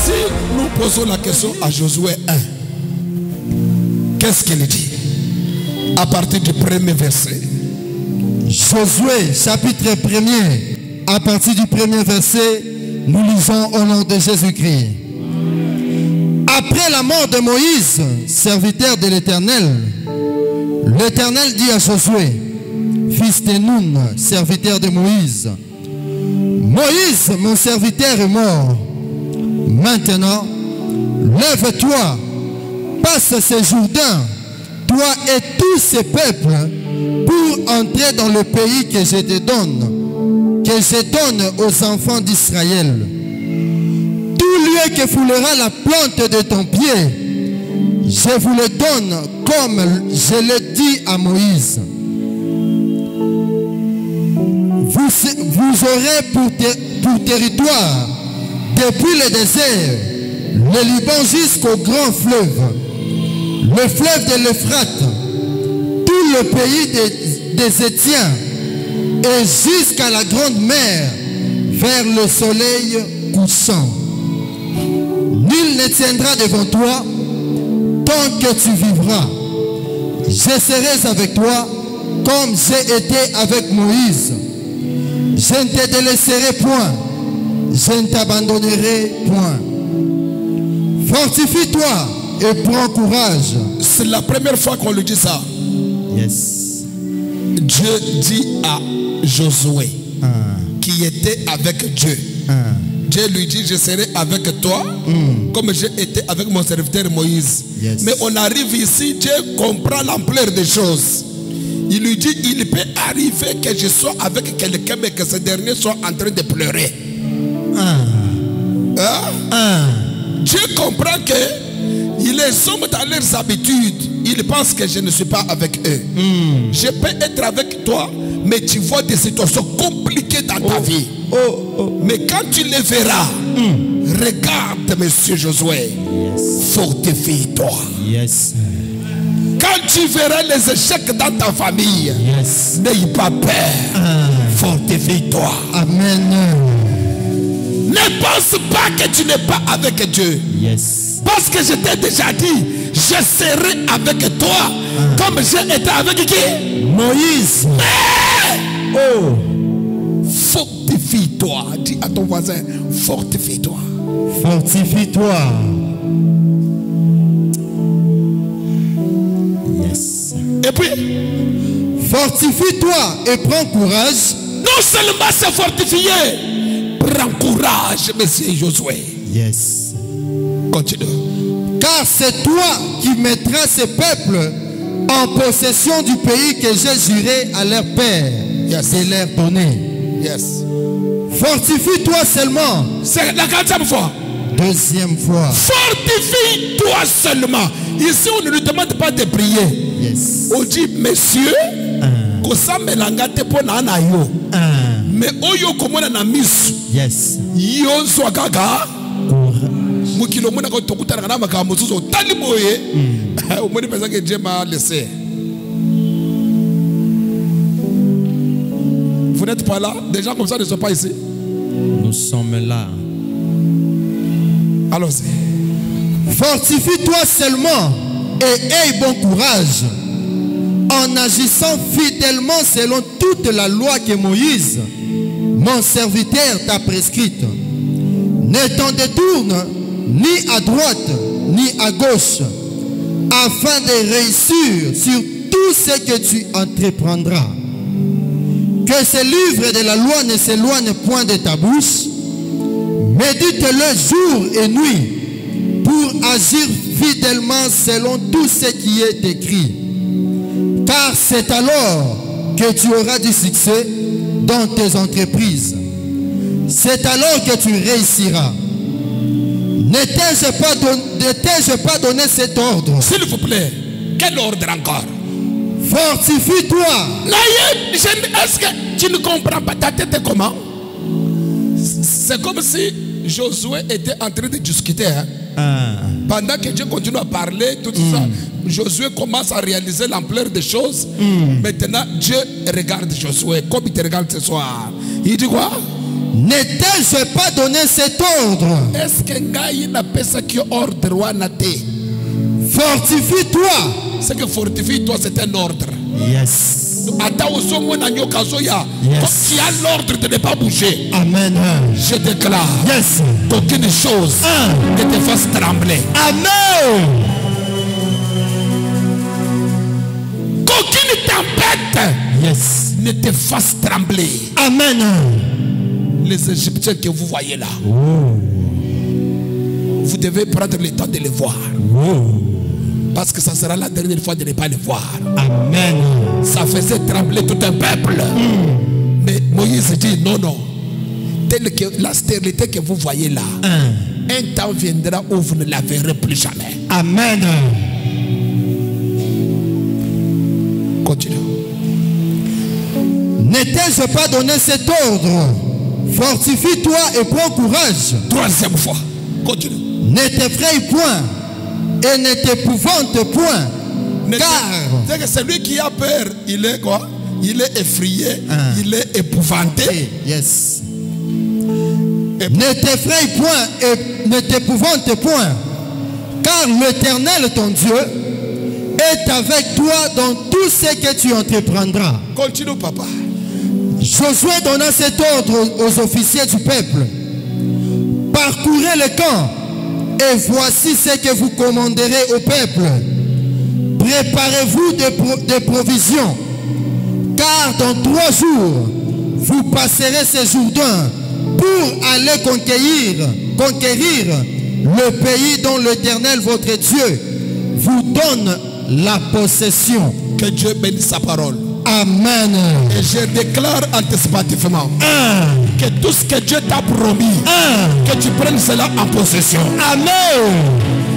Si nous posons la question à Josué 1, qu'est-ce qu'il dit? À partir du premier verset. Josué, chapitre 1er, à partir du premier verset, nous lisons au nom de Jésus-Christ. Après la mort de Moïse, serviteur de l'Éternel, l'Éternel dit à Josué, fils de Nun, serviteur de Moïse, Moïse, mon serviteur, est mort. Maintenant, lève-toi, passe ce Jourdain, toi et tous ces peuples, pour entrer dans le pays que je te donne, aux enfants d'Israël. Tout lieu que foulera la plante de ton pied, je vous le donne comme je l'ai dit à Moïse. Vous aurez pour territoire, depuis le désert, le Liban jusqu'au grand fleuve, le fleuve de l'Euphrate, tout le pays des Étiens, et jusqu'à la grande mer, vers le soleil couchant. Nul ne tiendra devant toi tant que tu vivras. Je serai avec toi comme j'ai été avec Moïse. Je ne te délaisserai point, je ne t'abandonnerai point. Fortifie-toi et prends courage. C'est la première fois qu'on lui dit ça. Yes. Dieu dit à Josué, qui était avec Dieu. Dieu lui dit, je serai avec toi, comme j'ai été avec mon serviteur Moïse. Yes. Mais on arrive ici, Dieu comprend l'ampleur des choses. Il lui dit, il peut arriver que je sois avec quelqu'un, mais que ce dernier soit en train de pleurer. Dieu comprend que les hommes dans leurs habitudes, ils pensent que je ne suis pas avec eux. Je peux être avec toi, mais tu vois des situations compliquées dans ta vie. Mais quand tu les verras, regarde, monsieur Josué, fortifie-toi. Yes. Quand tu verras les échecs dans ta famille, n'aie pas peur, fortifie-toi. Amen. Ne pense pas que tu n'es pas avec Dieu. Yes. Parce que je t'ai déjà dit, je serai avec toi comme j'ai été avec qui? Moïse. Fortifie-toi. Dis à ton voisin, fortifie-toi. Fortifie-toi. Yes. Et puis, fortifie-toi et prends courage. non seulement se fortifier, prends courage, monsieur Josué. Yes. Continue. Car c'est toi qui mettras ces peuples en possession du pays que j'ai juré à leur père de leur donner. Yes. Fortifie-toi seulement. C'est la 4e fois. Deuxième fois. Fortifie-toi seulement. Ici, on ne lui demande pas de prier. Yes. On dit, monsieur, kosa melangate po na na yo. Mais oyo komona na misu. Yes. Yo swagaga. Mukilo mona ko tokutana na makambo zuzo tali moye. Omoni pesa que Dieu m'a laissé. Vous n'êtes pas là? Des gens comme ça ne sont pas ici. Nous sommes là. Allons-y. Fortifie-toi seulement et aie bon courage en agissant fidèlement selon toute la loi que Moïse, mon serviteur, t'a prescrite. Ne t'en détourne ni à droite ni à gauche, afin de réussir sur tout ce que tu entreprendras. Que ce livre de la loi ne s'éloigne point de ta bouche. Médite-le jour et nuit pour agir fidèlement selon tout ce qui est écrit. Car c'est alors que tu auras du succès dans tes entreprises. C'est alors que tu réussiras. Ne t'ai-je pas donné cet ordre? S'il vous plaît, quel ordre encore? Fortifie-toi. Est-ce que tu ne comprends pas? Ta tête est comment? C'est comme si Josué était en train de discuter. Pendant que Dieu continue à parler, tout ça, Josué commence à réaliser l'ampleur des choses. Maintenant, Dieu regarde Josué comme il te regarde ce soir. Il dit quoi? N'ai-je pas donné cet ordre? Est-ce que ngai n'a pas ça qui ordre wana te? Fortifie-toi. C'est que fortifie-toi, c'est un ordre. Yes. Ata osongo na nyoka zoya. Yes. Qui a l'ordre de ne pas bouger. Amen. Je déclare. Yes. Qu'aucune chose ne te fasse trembler. Amen. Qu'aucune tempête Yes. ne te fasse trembler. Amen. Les Égyptiens que vous voyez là, vous devez prendre le temps de les voir. Parce que ça sera la dernière fois de ne pas les voir. Amen. Ça faisait trembler tout un peuple. Mais Moïse dit non, non. Telle que la stérilité que vous voyez là, un temps viendra où vous ne la verrez plus jamais. Amen. Continue. N'ai-je pas donné cet ordre? Fortifie-toi et prends courage. Troisième fois. Continue. Ne t'effraie point et ne t'épouvante point. Car c'est que celui qui a peur, il est quoi? Il est effrayé, il est épouvanté. Yes. Ne t'effraie point et ne t'épouvante point. Car l'Éternel ton Dieu est avec toi dans tout ce que tu entreprendras. Continue, papa. Josué donna cet ordre aux officiers du peuple. Parcourez le camp et voici ce que vous commanderez au peuple. Préparez-vous des provisions, car dans 3 jours, vous passerez ce Jourdain pour aller conquérir le pays dont l'Éternel votre Dieu vous donne la possession. Que Dieu bénisse sa parole. Amen. Et je déclare anticipativement que tout ce que Dieu t'a promis, que tu prennes cela en possession. Amen.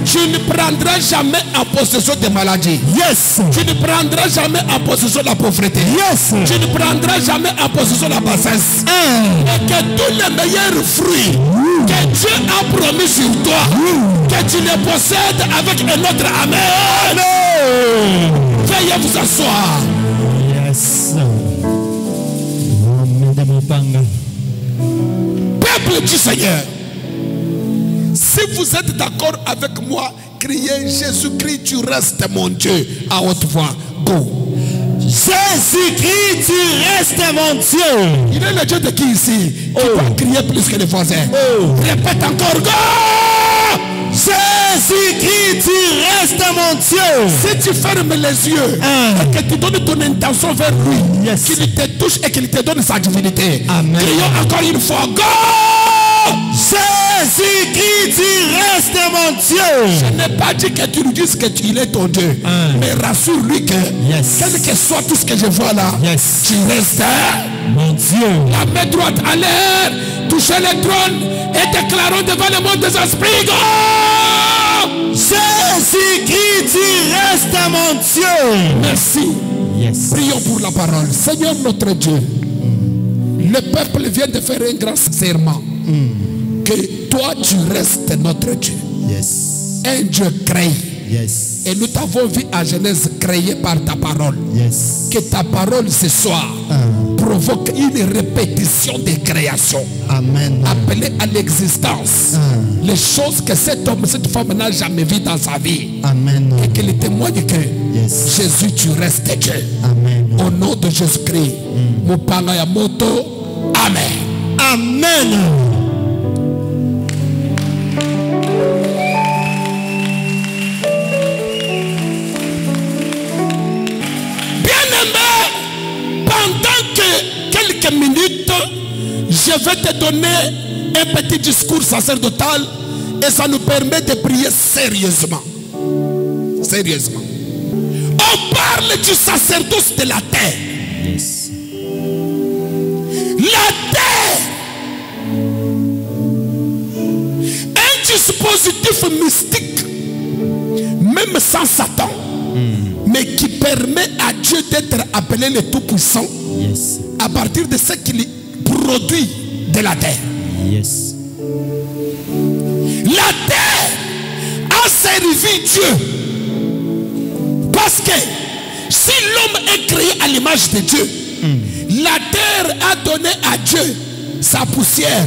Tu ne prendras jamais en possession des maladies. Yes. Tu ne prendras jamais en possession de la pauvreté. Yes. Tu ne prendras jamais en possession de la bassesse. Et que tous les meilleurs fruits que Dieu a promis sur toi, que tu les possèdes avec un autre amen. Veuillez vous asseoir. Yes. Peuple du Seigneur, si vous êtes d'accord avec moi, criez Jésus-Christ, tu restes mon Dieu à haute voix. Go. Jésus-Christ, tu restes mon Dieu. Il est le Dieu de qui ici? Qui doit crier plus que les voisins. Répète encore. Go. Jésus-Christ, tu restes mon Dieu. Si tu fermes les yeux et que tu donnes ton intention vers lui, qu'il te touche et qu'il te donne sa divinité. Amen. Crions encore une fois. Go. Jésus-Christ, tu restes mon Dieu. Je n'ai pas dit que tu lui dises que il est ton Dieu. Mais rassure-lui que quel que soit tout ce que je vois là, tu restes mon Dieu. La main droite à l'air, touchez le trône et déclarons devant le monde des esprits. Go. Jésus-Christ, tu restes mon Dieu. Merci. Prions pour la parole. Seigneur notre Dieu, le peuple vient de faire un grand serment. Que toi tu restes notre Dieu. Un Dieu créé. Et nous t'avons vu en Genèse créé par ta parole. Que ta parole ce soir provoque une répétition des créations. Appelée à l'existence. Les choses que cet homme, cette femme n'a jamais vues dans sa vie. Et qu'elle témoigne que Jésus tu restes Dieu. Au nom de Jésus-Christ. Mupanga ya moto. Amen. Amen. Pendant que quelques minutes, je vais te donner un petit discours sacerdotal et ça nous permet de prier sérieusement. Sérieusement. On parle du sacerdoce de la terre. La terre. Un dispositif mystique, même sans Satan. Mais qui permet à Dieu d'être appelé le Tout-Puissant à partir de ce qu'il produit de la terre. La terre a servi Dieu. Parce que si l'homme est créé à l'image de Dieu, la terre a donné à Dieu sa poussière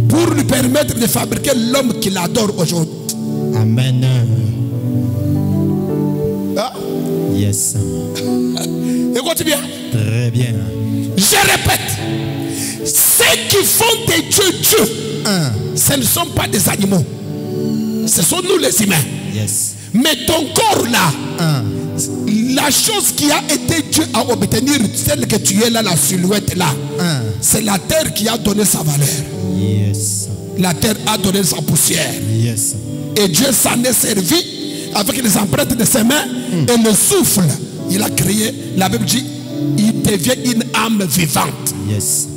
pour lui permettre de fabriquer l'homme qu'il adore aujourd'hui. Amen. Ah? Yes. Écoute bien. Très bien. Je répète, ceux qui font des dieux, ce ne sont pas des animaux. Ce sont nous les humains. Yes. Mais ton corps là, la chose qui a été Dieu à obtenir, celle que tu es là, la silhouette là, c'est la terre qui a donné sa valeur. Yes. La terre a donné sa poussière. Yes. Et Dieu s'en est servi avec les empreintes de ses mains et le souffle. Il a créé, la Bible dit, il devient une âme vivante. Yes.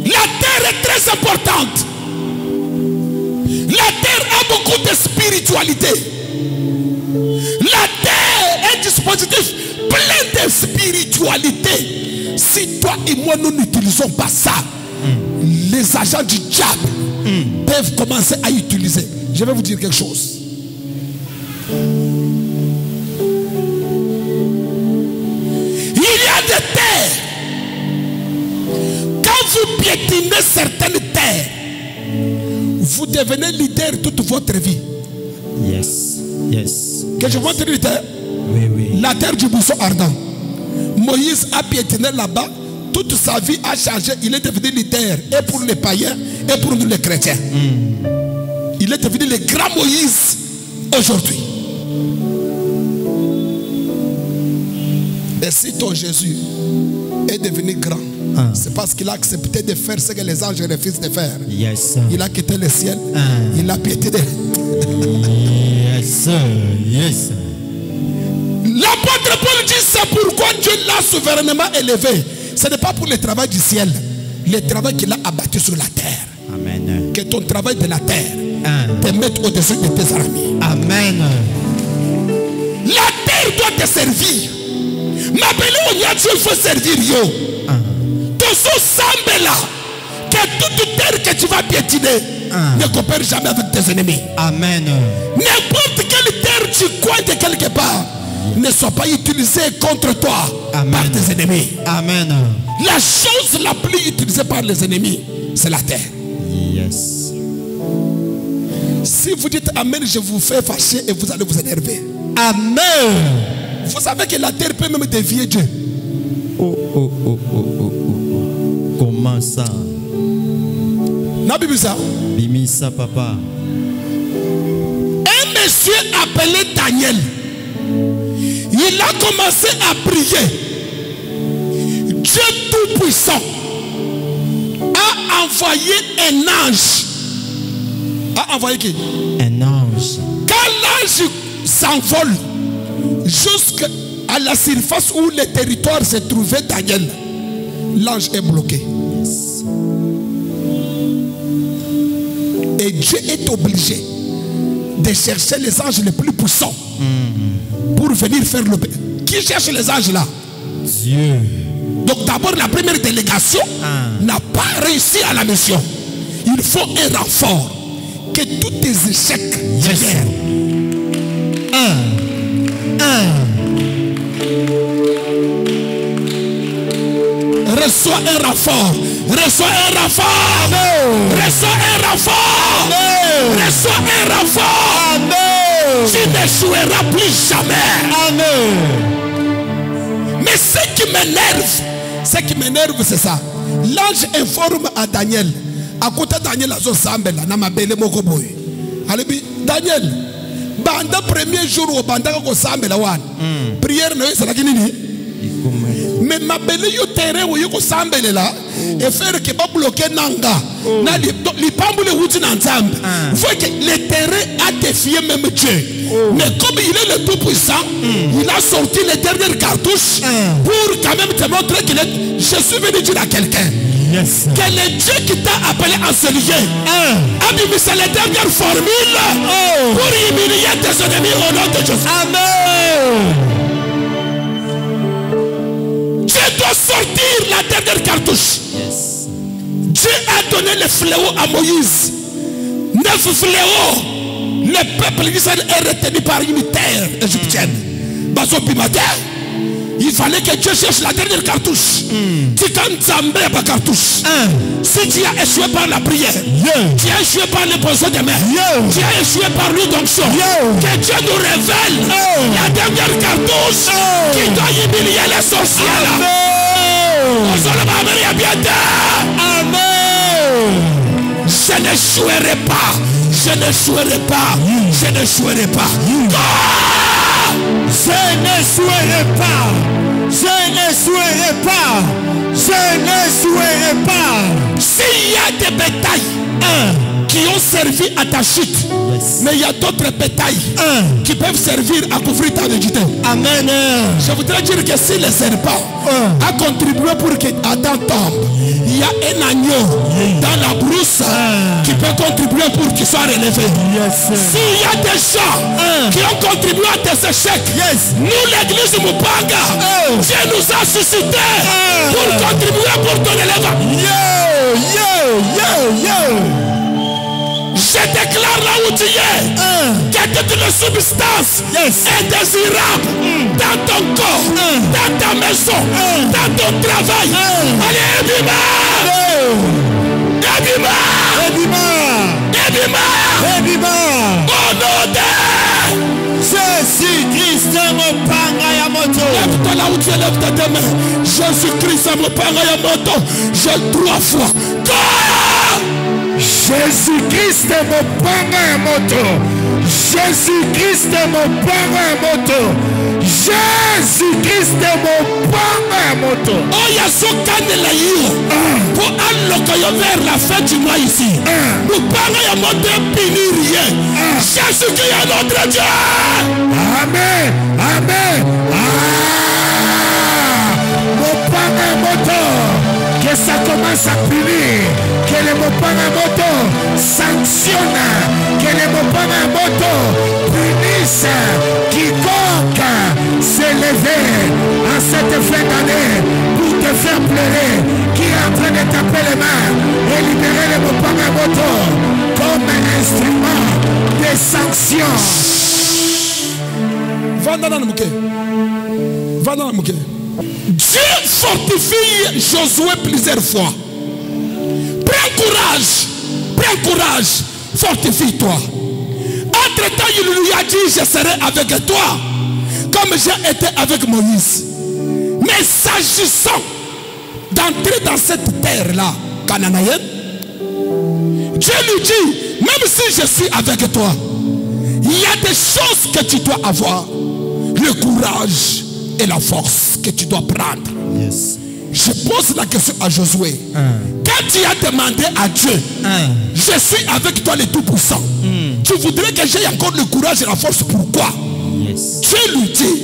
La terre est très importante. La terre a beaucoup de spiritualité. La terre est un dispositif plein de spiritualité. Si toi et moi nous n'utilisons pas ça, les agents du diable peuvent commencer à utiliser. Je vais vous dire quelque chose. Il y a des terres. Quand vous piétinez certaines terres, vous devenez leader toute votre vie. Yes. Yes. Que je montre une terre. Oui, oui. La terre du buisson ardent. Moïse a piétiné là-bas. Toute sa vie a changé. Il est devenu leader. Et pour les païens et pour nous les chrétiens. Il est devenu le grand Moïse aujourd'hui. Et si ton Jésus est devenu grand, c'est parce qu'il a accepté de faire ce que les anges refusent de faire. Yes. Il a quitté le ciel. Il a piétiné. Yes. Yes. L'apôtre Paul dit c'est pourquoi Dieu l'a souverainement élevé. Ce n'est pas pour le travail du ciel, le travail qu'il a abattu sur la terre. Amen. Que ton travail de la terre te mette au-dessus de tes amis. Amen. La terre doit te servir. Ma belle, il faut servir yo. Ton sambe là, que toute terre que tu vas piétiner ne coopère jamais avec tes ennemis. Amen. N'importe quelle terre tu cointes quelque part ne soit pas utilisée contre toi par tes ennemis. Amen. La chose la plus utilisée par les ennemis, c'est la terre. Yes. Si vous dites Amen, je vous fais fâcher et vous allez vous énerver. Amen. Vous savez que la terre peut même dévier Dieu. Oh, oh, oh, oh, oh, oh. Comment ça? Nabibisa. Bimisa, papa. Un monsieur appelé Daniel, il a commencé à prier. Dieu Tout-Puissant a envoyé un ange. A envoyé qui? Un ange. Quand l'ange s'envole jusqu'à la surface où le territoire se trouvait Daniel, l'ange est bloqué. Yes. Et Dieu est obligé de chercher les anges les plus puissants pour venir faire le... Qui cherche les anges là? Dieu. Donc d'abord la première délégation n'a pas réussi à la mission. Il faut un renfort. Que tous tes échecs viennent. Reçois un renfort. Reçois un renfort. Reçois un renfort. Reçois un renfort. Tu n'échoueras plus jamais. Amen. Mais ce qui m'énerve, c'est ça. L'ange informe à Daniel. À côté de Daniel, Daniel, banda premier jour au banda ko sambela wan. Prière no c'est la nini. Mais ma belle yo terrain où yo sambela là et faire que pas bloquer nanga. Na li pambule wuti na nzambe. Faut que le terrain a défié même Dieu. Mais comme il est le tout puissant, il a sorti les dernières cartouches pour quand même te montrer qu'il est. Je suis venu dire à quelqu'un. Yes. Quel est Dieu qui t'a appelé à se lier? C'est la dernière formule pour humilier tes ennemis au nom de Jésus. Amen. Dieu doit sortir la dernière cartouche. Yes. Dieu a donné le fléau à Moïse. 9 fléaux. Le peuple d'Israël est retenu par une terre égyptienne. Baso Pimater. Il fallait que Dieu cherche la dernière cartouche. Tu quand Zambé pas cartouche. Si tu as échoué par la prière, tu as échoué par les besoins de mer, tu as échoué par l'onction, que Dieu nous révèle la dernière cartouche qui doit humilier les sorciers. Je n'échouerai pas. Je n'échouerai pas. Je n'échouerai pas. Je n'échouerai pas. Je n'échouerai pas. Je n'échouerai pas. S'il y a des bétails qui ont servi à ta chute, mais il y a d'autres bétails qui peuvent servir à couvrir ta nudité. Amen. Je voudrais dire que si le serpent a contribué pour que Adam tombe, il y a un agneau dans la brousse qui peut contribuer pour qu'il soit relevé. S'il y a des gens qui ont contribué à tes échecs, nous l'église Mupanga, Dieu nous a suscité pour contribuer pour ton élèvement. Je déclare là où tu es que toute la substance est désirable dans ton corps, dans ta maison, dans ton travail. Allez, Ebima! Ebima! Ebima! Ebima! Au nom de Jésus-Christ mon panga ya moto. Lève-toi là où tu es, lève ta main. Jésus-Christ mon panga ya moto. J'ai 3 fois. Jésus-Christ est mon panga ya moto. Jésus-Christ est mon panga ya moto. Jésus-Christ est mon panga ya moto. Oh, il y a ce canne pour alloquer vers la fin du mois ici. Mon panga ya moto bénit rien. Jésus-Christ est notre Dieu. Amen. Amen. Mon panga ya moto. Que ça commence à punir, que le Mopanga-moto sanctionne, que le Mopanga-moto punisse quiconque s'est levé en cette fin d'année pour te faire pleurer, qui est en train de taper les mains et libérer le Mopanga-moto comme un instrument de sanction. Va dans le bouquet. Va dans le bouquet. Dieu fortifie Josué plusieurs fois. Prends courage, fortifie-toi. Entre-temps, il lui a dit, je serai avec toi, comme j'ai été avec Moïse. Mais s'agissant d'entrer dans cette terre-là, cananéenne, Dieu lui dit, même si je suis avec toi, il y a des choses que tu dois avoir. Le courage et la force que tu dois prendre. Je pose la question à Josué. Quand tu as demandé à Dieu, je suis avec toi le Tout-Puissant, tu voudrais que j'aie encore le courage et la force, pourquoi? Dieu lui dit,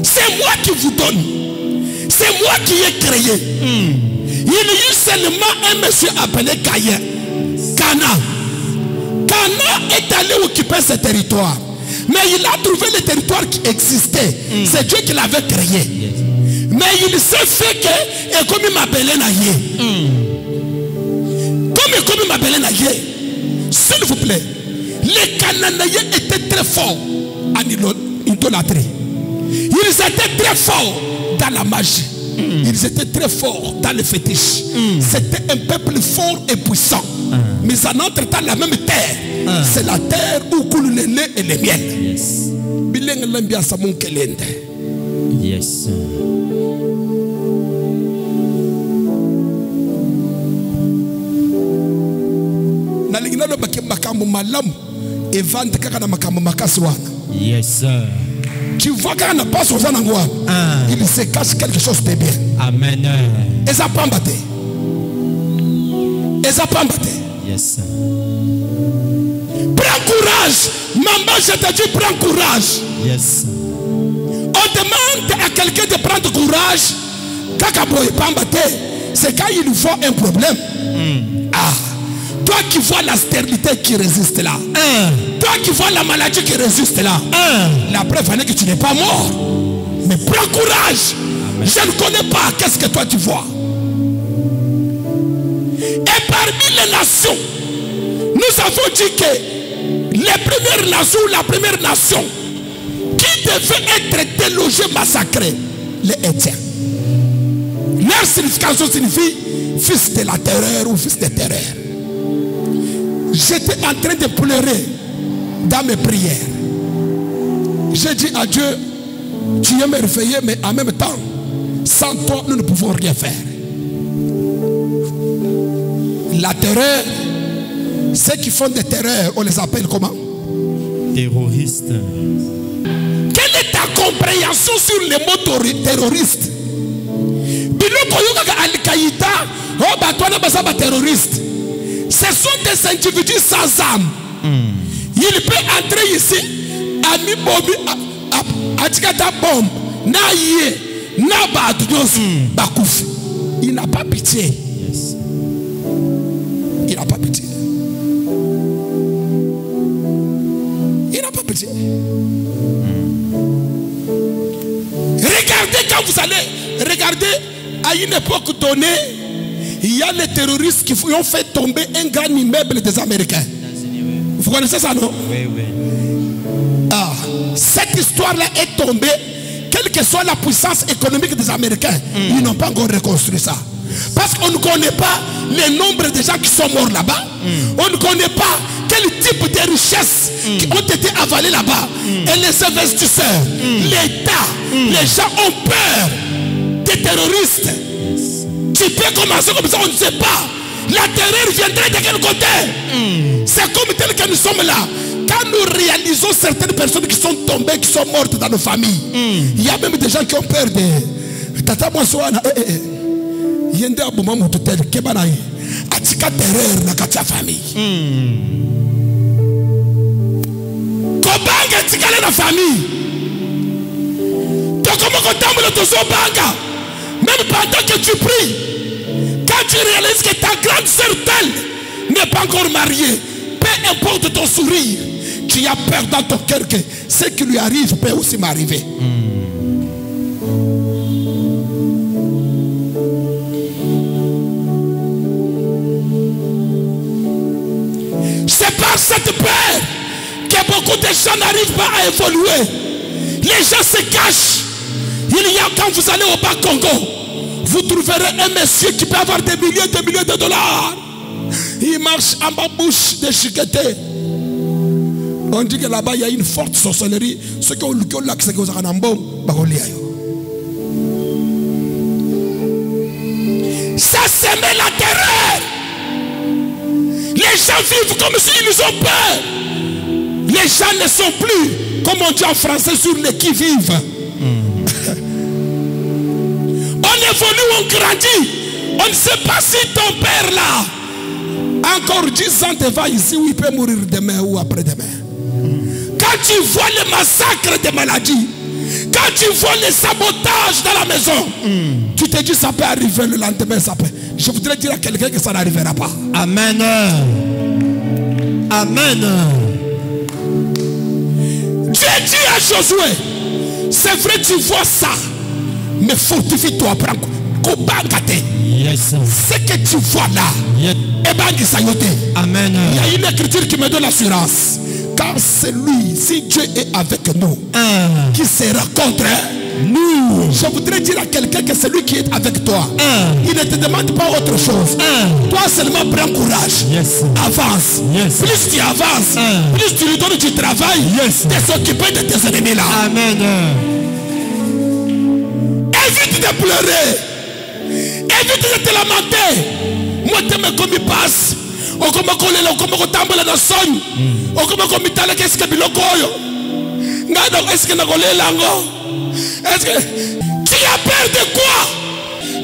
c'est moi qui vous donne, c'est moi qui ai créé. Il y a eu seulement un monsieur appelé Caïn. Cana est allé occuper ce territoire. Mais il a trouvé le territoire qui existait. C'est Dieu qui l'avait créé. Mais il s'est fait que, et comme il m'appelait Naye. Comme il m'appelait Naye, s'il vous plaît, les Cananéens étaient très forts en idolâtrie. Ils étaient très forts dans la magie. Ils étaient très forts dans les fétiches. C'était un peuple fort et puissant. Mais en entre-temps, la même terre, c'est la terre où coule le lait et le miel. Yes. Yes. Tu vois quand on n'a pas sauvé Nangouan, il se cache quelque chose de bien. Amen. Et ça pas embatté. Et ça pas embatté. Yes. Prends courage. Maman, je te dis, prends courage. Yes. On demande à quelqu'un de prendre courage. C'est quand il nous faut un problème. Toi qui vois la stérilité qui résiste là. Toi qui vois la maladie qui résiste là. La preuve est que tu n'es pas mort. Mais prends courage. Amen. Je ne connais pas. Qu'est-ce que toi tu vois? Et parmi les nations, nous avons dit que les les premières nations, la première nation qui devait être délogée, massacrée, les Étiens. Leur signification signifie fils de la terreur ou fils de terreur. J'étais en train de pleurer dans mes prières. J'ai dit à Dieu, tu es merveilleux, mais en même temps, sans toi, nous ne pouvons rien faire. La terreur, ceux qui font des terreurs, on les appelle comment? Terroristes. Quelle est ta compréhension sur les mots terroristes? Terroristes. Ce sont des individus sans âme. Il peut entrer ici, ami bobi, atikata bombe, na yé, na badounos, bakouf. Il n'a pas pitié. Yes. Il n'a pas pitié. Il n'a pas pitié. Regardez quand vous allez, regardez à une époque donnée, il y a les terroristes qui ont fait tomber un grand immeuble des Américains. Vous connaissez ça, non? Oui, oui. Ah, cette histoire-là est tombée, quelle que soit la puissance économique des Américains, ils n'ont pas encore reconstruit ça. Parce qu'on ne connaît pas le nombre de gens qui sont morts là-bas. On ne connaît pas quel type de richesses qui ont été avalées là-bas. Et les investisseurs, l'État, les gens ont peur des terroristes. Tu peux commencer comme ça, on ne sait pas. La terreur viendrait de quel côté? C'est comme tel que nous sommes là. Quand nous réalisons certaines personnes qui sont tombées, qui sont mortes dans nos familles, il y a même des gens qui ont peur de Tata Moussouana. Yende abuma mototel kebana yi atika terreur na katia famille. Kobanga tikale na famille. To comment contempler ton banga. Même pendant que tu pries, quand tu réalises que ta grande sœur telle n'est pas encore mariée, peu importe ton sourire, tu as peur dans ton cœur que ce qui lui arrive peut aussi m'arriver. C'est par cette peur que beaucoup de gens n'arrivent pas à évoluer. Les gens se cachent. Il y a, quand vous allez au bas Congo, vous trouverez un monsieur qui peut avoir des milliers de dollars. Il marche en bas bouche déchiquetée. On dit que là-bas il y a une forte sorcellerie. Ceux qui ont l'accès, c'est que vous avez un bon. Ça sème la terreur. Les gens vivent comme s'ils ont peur. Les gens ne sont plus, comme on dit en français, sur les qui-vivent. On évolue, on grandit. On ne sait pas si ton père là, encore 10 ans devant ici, où il peut mourir demain ou après-demain. Quand tu vois les massacres des maladies, quand tu vois les sabotages dans la maison, tu te dis ça peut arriver le lendemain, ça peut. Je voudrais dire à quelqu'un que ça n'arrivera pas. Amen. Amen. Dieu dit à Josué, c'est vrai tu vois ça, mais fortifie-toi. Yes. Ce que tu vois là, Yes. Amen. Il y a une écriture qui me donne l'assurance. Car c'est lui, si Dieu est avec nous, qui sera contre nous. Je voudrais dire à quelqu'un que c'est lui qui est avec toi. Il ne te demande pas autre chose. Toi seulement prends courage. Yes. Avance. Yes. Plus tu avances, plus tu lui donnes du travail, de s'occuper de tes ennemis là. Amen. Évite de pleurer. Évite de te lamenter. Moi, tu me comme il passe. Est-ce que tu as peur de quoi?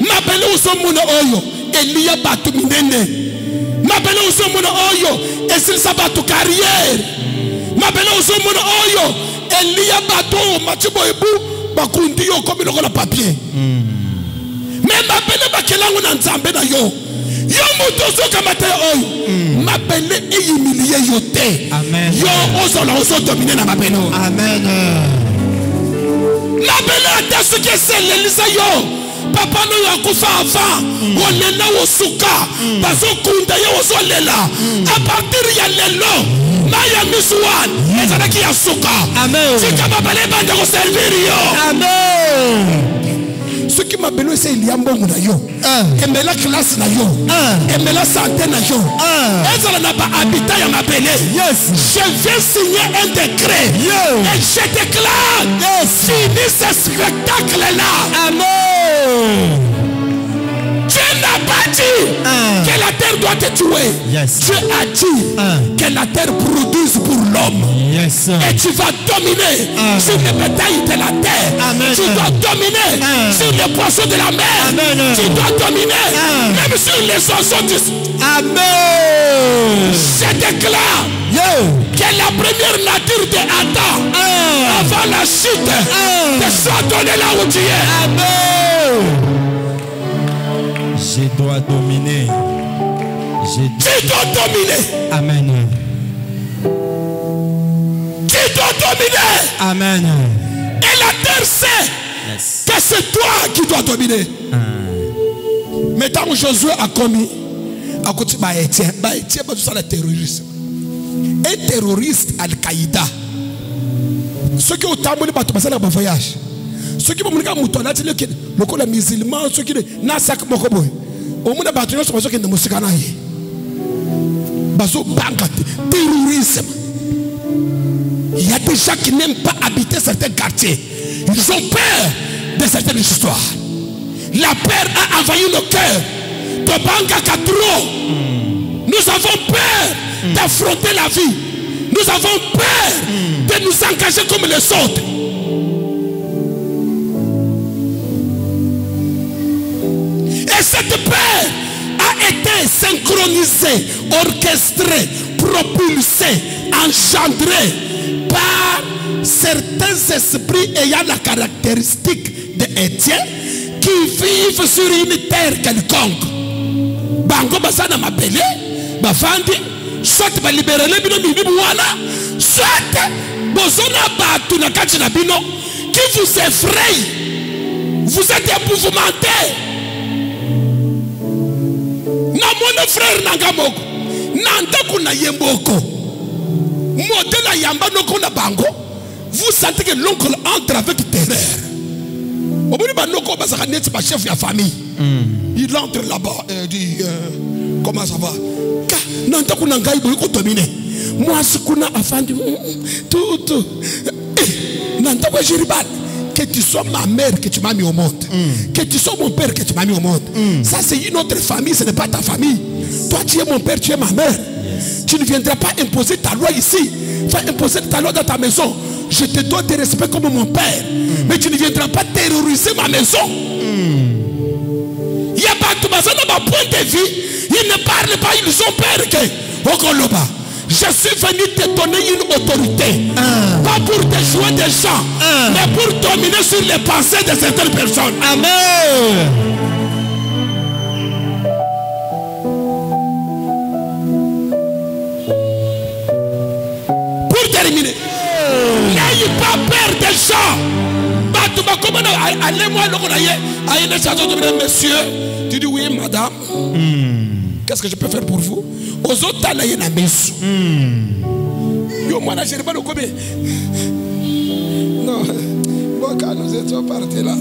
M'appelle au sommono oyo Elia batu minene. M'appelle au sommono oyo Esil sabatu carrière. M'appelle au sommono oyo Elia batu machibo ebu bakundi yo comme le papier. Mais m'appelle bakelangu na nzambe na yo. Yo mutozo kamate oyo m'appelle et humilier yo te. Amen. Yo ozo dominer na m'appelle. Amen. M'appelle à ce que c'est l'Élisa yo. Papa no yakufa avant. Olela wosuka. Bazo kunda yo ozo lela. À partir ya lelo Maya Miswan. Ezalaki ya suka. Amen. Tika babale bande ko servir yo. Amen. Ce qui m'a béni c'est il y a mbongo na yo. Et la classe na yo. Et la santé na yo. Ezala na ba habitat ya mabele. Yes. Je viens signer un décret. Et je déclare. Fini ce spectacle là. Amen. Dieu n'a pas dit que la terre doit te tuer. Yes. Dieu a dit que la terre produise pour l'homme. Yes. Et tu vas dominer sur le bétail de la terre. Amen. Tu dois dominer sur les poissons de la mer. Amen. Tu dois dominer même sur les oiseaux du... Amen. Je déclare que la première nature de Adam avant la chute te soit donnée là où tu es. Amen. Je dois dominer. Tu dois dominer. Amen. Tu dois dominer. Amen. Et la terre sait que c'est toi qui dois dominer. Mais tant que Josué a commis, à côté de Étienne, c'est le terrorisme. Un terroriste Al-Qaïda. Ceux qui ont tambouré dans le voyage. Ceux qui ont dit que les musulmans, ceux qui ont dit au monde de ceux qui ont terrorisme. Il y a des gens qui n'aiment pas habiter certains quartiers. Ils ont peur de certaines histoires. La peur a envahi nos cœurs. Nous avons peur d'affronter la vie. Nous avons peur de nous engager comme les autres. Et cette peur a été synchronisée, orchestrée, propulsée, engendrée par certains esprits ayant la caractéristique d'Étienne qui vivent sur une terre quelconque. Bango basana mabele, bafandi, soit ba libérer les bino bibi mwana, soit bozona batu na kati na bino qui vous effraie. Vous êtes épouvantés. Na mon frère nangamoko, nanda kuna yemboko. Modèle yamba no kuna bango. Vous sentez que l'oncle entre avec terreur. Au bout de l'oncle, c'est le chef de la famille. Il entre là-bas et dit comment ça va? Nanda kuna ngai boyko dominer. Moi ce kuna afandi tout. Nanda kwa jiribal. Que tu sois ma mère que tu m'as mis au monde. Que tu sois mon père que tu m'as mis au monde. Ça c'est une autre famille, ce n'est pas ta famille. Toi tu es mon père, tu es ma mère. Tu ne viendras pas imposer ta loi ici. Va imposer ta loi dans ta maison. Je te dois des respects comme mon père. Mais tu ne viendras pas terroriser ma maison. Il y a pas tout ça dans ma point de vue. Ils ne parlent pas, ils ont peur que Okoloba. Je suis venu te donner une autorité. Pas pour te jouer des gens, mais pour dominer sur les pensées de certaines personnes. Amen. Pour terminer, n'ayez pas peur des gens. Allez-moi, monsieur. Tu dis oui, madame. Qu'est-ce que je peux faire pour vous? Aux autres, t'as l'aïe na mesu. Yo, moi, je n'ai pas le combien. Non, bon, quand nous étions partis là.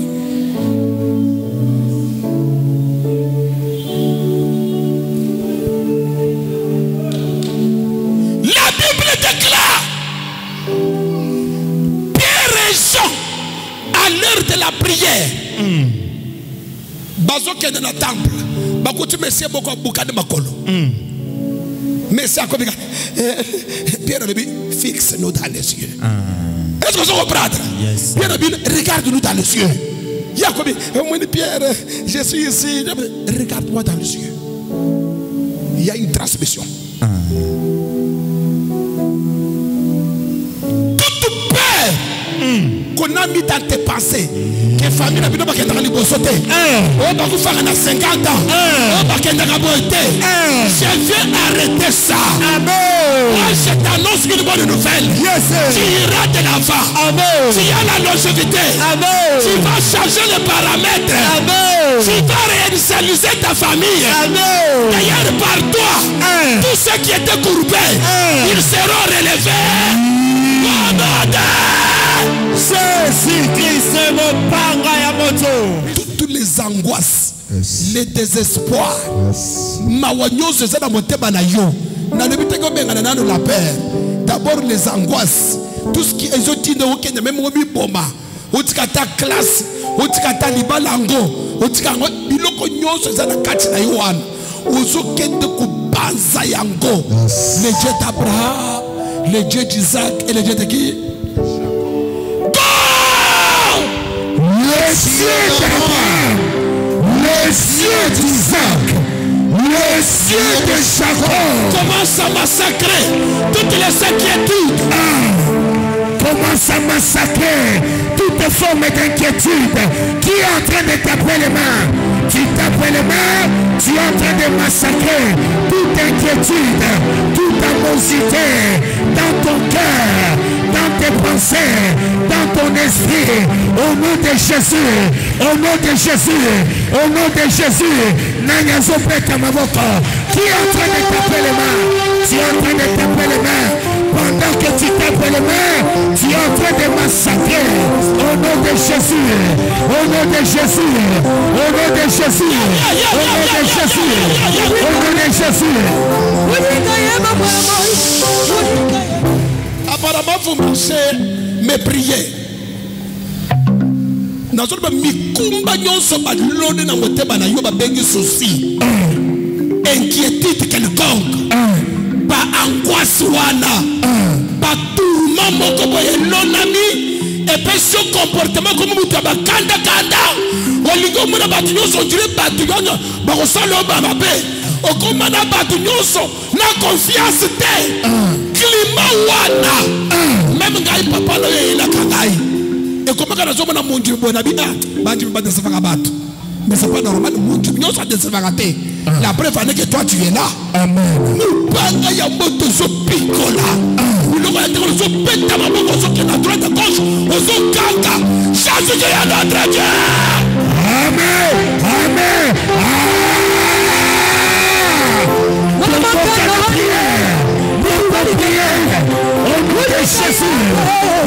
La Bible déclare Pierre et Jean, à l'heure de la prière, bazo qui est dans le temple. Bakuti messie beaucoup bouka de makolo. Messie a comme Pierre le dit fixe-nous dans les yeux. Est-ce que vous comprenez? Pierre le dit regarde-nous dans les yeux. Il y a comme Pierre, je suis ici. Regarde-moi dans les yeux. Il y a une transmission. Toute peur qu'on a mis dans tes pensées, que famille n'a pas qu'elle n'a pas sauté. On va vous faire 50 ans. On va qu'elle n'a pas été. Je viens arrêter ça. Moi, je t'annonce une bonne nouvelle. Tu iras de l'avant. Tu as la longévité. Tu vas changer les paramètres. Tu vas réinitialiser ta famille. D'ailleurs, par toi, tous ceux qui étaient courbés, ils seront relevés. Toutes les angoisses, les désespoirs, d'abord les angoisses, tout ce qui est aussi même otikata classe, otikata libalango, otikango biloko nyonso eza na kati na Yohana. Ozokende kubanza yango. Le Dieu d'Abraham, le Dieu d'Isaac et le Dieu de qui? Le Dieu d'Abraham, le Dieu d'Isaac, le Dieu de Jacob. Commence à massacrer toutes les inquiétudes. Commence à massacrer toute forme d'inquiétude qui est en train de taper les mains. Tu tapes les mains, tu es en train de massacrer toute inquiétude, toute animosité dans ton cœur, dans tes pensées, dans ton esprit. Au nom de Jésus, au nom de Jésus, au nom de Jésus, qui est en train de taper les mains, tu es en train de taper les mains. Pendant que tu tapes les mains, tu es en train de massacrer. Au nom de Jésus, au nom de Jésus, au nom de Jésus, au nom de Jésus, au nom de Jésus. Apparemment, vous marchez, mais priez. Inquiétude quelconque. Pas angoisse wana, pas tourment moko boye lonami, et puis ce comportement comme mutaba kanda kanda, olingo mona batu nyonso dire batu nyonso bakosala bababe, okomana batu nyonso na confiance te, climat wana, même ngai papa lo yela kangai, et comment kana zoma na munji bona bina, banji mbade safaka batu. Mais c'est pas normal, nous sommes des sévérités. La preuve est que toi tu es là. Amen. Nous parlons de moto so picola. Nous le voyons dans le pétard, nous sommes qui est à droite à gauche, nous sommes kanga. Jésus est notre Dieu. Amen. Amen. Nous devons prier. Nous devons prier. Au nom de Jésus.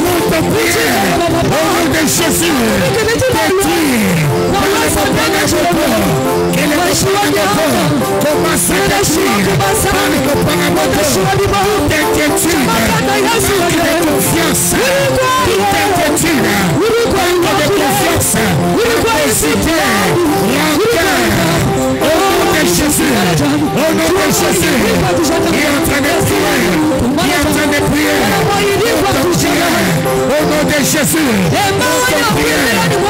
Nous devons prier. Au nom de Jésus. Commence à détruire toute inquiétude, manque de confiance, toute inquiétude, manque de confiance, incapacité, rancœur, au nom de Jésus, au nom de Jésus, il est en train de prier, il est en train de prier, au nom de Jésus,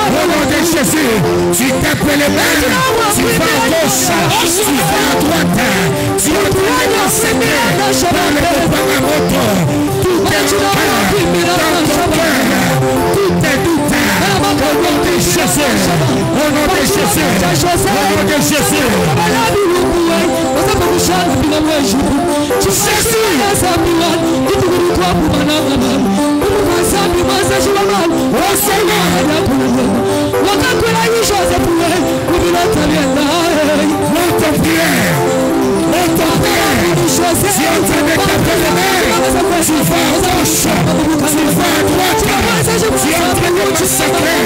au nom de Jésus, tu tapes les mains, tu vas à gauche, tu vas à droite, tu es en train de m'enseigner par le Panamoto, tout est dans ton cœur, tout est doute, au nom de Jésus, au nom de Jésus, au nom de Jésus. Si on te met ta belle main, tu vas à gauche, tu vas à droite, tu es en train de massacrer